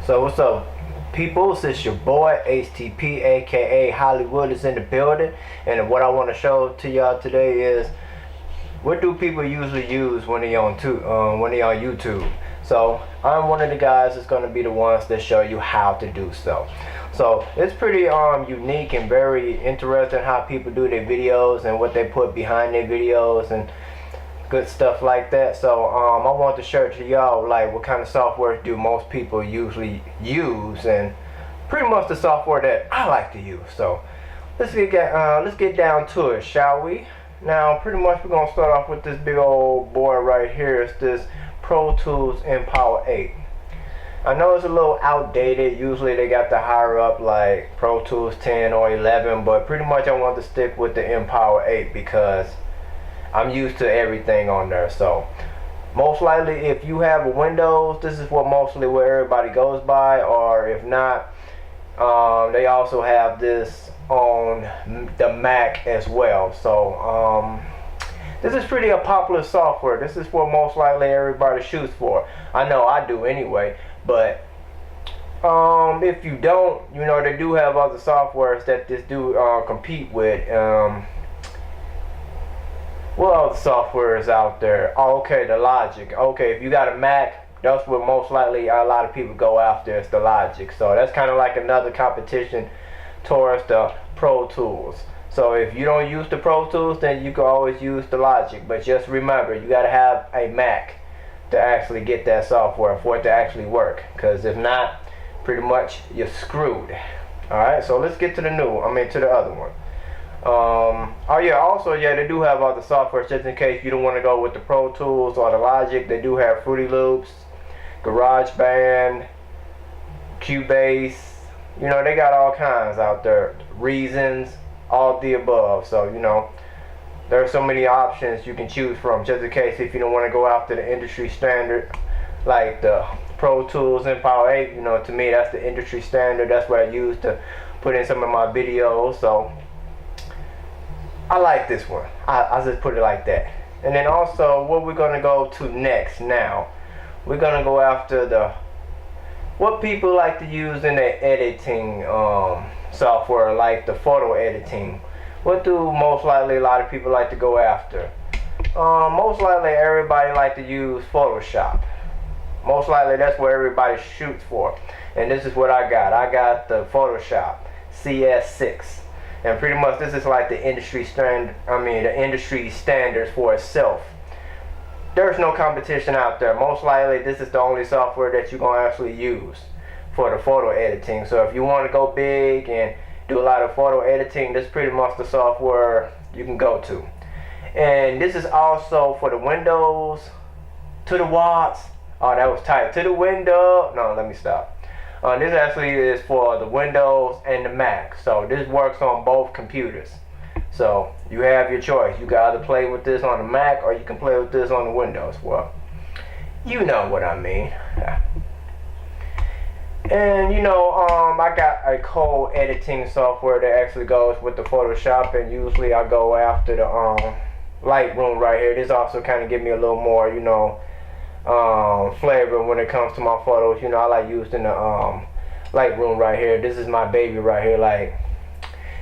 So what's up, people? It's your boy HTP, aka Hollywood, is in the building, and what I want to show to y'all today is what do people usually use when they on YouTube. So I'm one of the guys that's going to be the ones that show you how to do so. So it's pretty unique and very interesting how people do their videos and what they put behind their videos and good stuff like that. So I want to share to y'all like what kind of software do most people usually use, and pretty much the software that I like to use. So let's get down to it, shall we? Now pretty much we're gonna start off with this big old boy right here. It's this Pro Tools Power 8. I know it's a little outdated. Usually they got the higher up like Pro Tools 10 or 11, but pretty much I want to stick with the Power 8 because I'm used to everything on there. So most likely if you have a Windows, this is what everybody goes by, or if not, they also have this on the Mac as well. So this is pretty a popular software. This is what most likely everybody shoots for. I know I do anyway, but if you don't, you know, they do have other softwares that this do compete with. What other software is out there? Oh, okay, the Logic. Okay, if you got a Mac, that's what most likely a lot of people go after, is the Logic. So that's kind of like another competition towards the Pro Tools. So if you don't use the Pro Tools, then you can always use the Logic. But just remember, you got to have a Mac to actually get that software for it to actually work. Because if not, pretty much you're screwed. Alright, so let's get to the other one. Oh yeah, also yeah, they do have other software just in case you don't want to go with the Pro Tools or the Logic. They do have Fruity Loops, GarageBand, Cubase. You know, they got all kinds out there. Reasons, all the above. So you know, there are so many options you can choose from just in case if you don't want to go after the industry standard like the Pro Tools Power 8. You know, to me that's the industry standard. That's what I use to put in some of my videos. So I like this one. I'll just put it like that. And then also what we're gonna go to next now, we're gonna go after what people like to use in their editing software, like the photo editing. What do most likely a lot of people like to go after? Most likely everybody like to use Photoshop. Most likely that's what everybody shoots for. And this is what I got. I got the Photoshop CS6. And pretty much this is like the industry standards for itself. There's no competition out there. Most likely this is the only software that you're going to actually use for the photo editing. So if you want to go big and do a lot of photo editing, this is pretty much the software you can go to. And this is also for the Windows, to the Watts. Oh, that was tight. To the window. No, let me stop. This actually is for the Windows and the Mac. So this works on both computers. So you have your choice. You can either play with this on the Mac or you can play with this on the Windows. Well, you know what I mean. And you know, I got a code editing software that actually goes with the Photoshop, and usually I go after the Lightroom right here. This also kind of give me a little more, you know, flavor when it comes to my photos. You know, I like using the Lightroom right here. This is my baby right here. Like,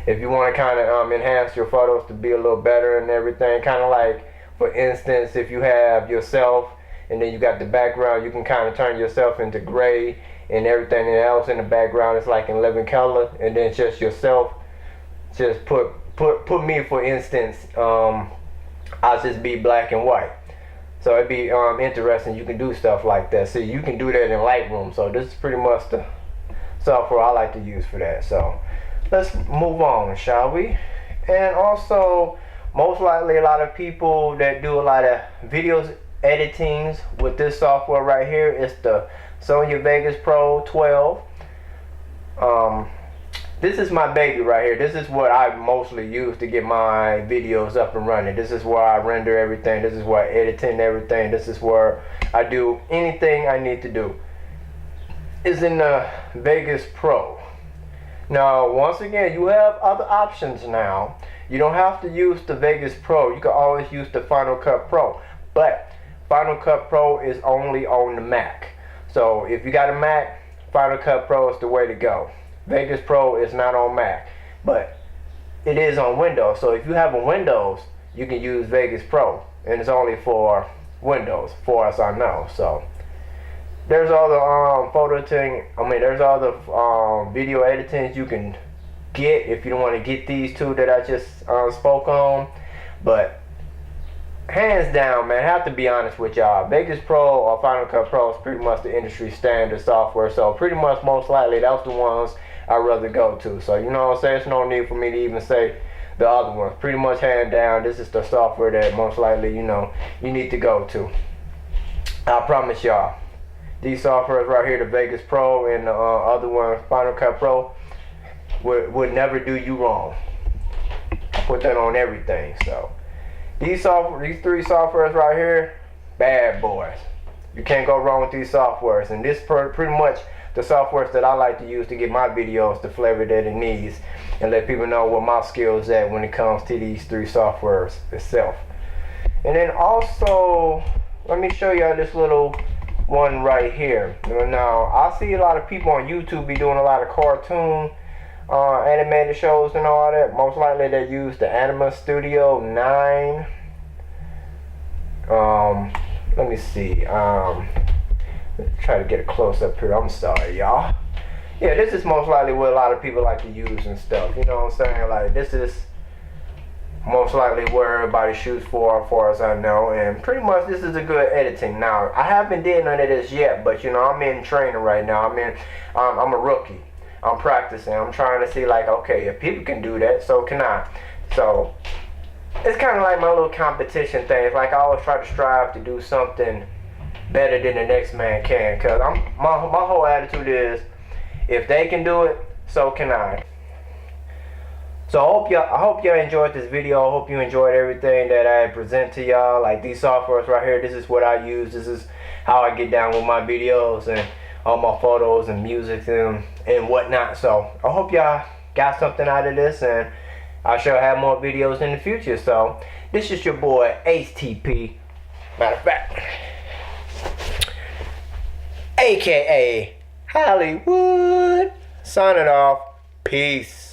if you want to kind of enhance your photos to be a little better and everything, kind of like, for instance, if you have yourself and then you got the background, you can kind of turn yourself into gray, and everything else in the background is like in living color, and then just yourself, just put me, for instance, I'll just be black and white. So it'd be interesting. You can do stuff like that. See, you can do that in Lightroom. So this is pretty much the software I like to use for that. So let's move on, shall we? And also, most likely a lot of people that do a lot of videos editings with this software right here is the Sony Vegas Pro 12. This is my baby right here. This is what I mostly use to get my videos up and running. This is where I render everything. This is where I edit and everything. This is where I do anything I need to do. Is in the Vegas Pro. Now, once again, you have other options now. You don't have to use the Vegas Pro. You can always use the Final Cut Pro. But Final Cut Pro is only on the Mac. So if you got a Mac, Final Cut Pro is the way to go. Vegas Pro is not on Mac, but it is on Windows. So if you have a Windows, you can use Vegas Pro, and it's only for Windows, for as I know. So there's all the photo editing. There's all the video editing you can get if you don't want to get these two that I just spoke on. But hands down, man, I have to be honest with y'all, Vegas Pro or Final Cut Pro is pretty much the industry standard software. So pretty much most likely that's the ones I'd rather go to. So you know what I'm saying? There's no need for me to even say the other ones. Pretty much hand down, this is the software that most likely, you know, you need to go to. I promise y'all, these softwares right here, the Vegas Pro and the other one, Final Cut Pro, would never do you wrong. I put that on everything. So these three softwares right here, bad boys. You can't go wrong with these softwares. And this pretty much the softwares that I like to use to get my videos the flavor that it needs, and let people know what my skills at when it comes to these three softwares itself. And then also, let me show y'all this little one right here. Now, I see a lot of people on YouTube be doing a lot of cartoon animated shows and all that. Most likely they use the Anima Studio 9. Let me see. Try to get a close up here. I'm sorry, y'all. Yeah, this is most likely what a lot of people like to use and stuff. You know what I'm saying? Like, this is most likely where everybody shoots for, as far as I know. And pretty much this is a good editing. Now, I haven't did none of this yet, but you know, I'm in training right now. I'm a rookie. I'm practicing. I'm trying to see, like, okay, if people can do that, so can I. So it's kind of like my little competition thing. It's like I always try to strive to do something better than the next man can, because my whole attitude is, if they can do it, so can I. So I hope y'all enjoyed this video. I hope you enjoyed everything that I present to y'all. Like these softwares right here, this is what I use. This is how I get down with my videos and all my photos and music and whatnot. So I hope y'all got something out of this, and I shall have more videos in the future. So this is your boy HTP, matter of fact, aka Hollywood, signing off. Peace.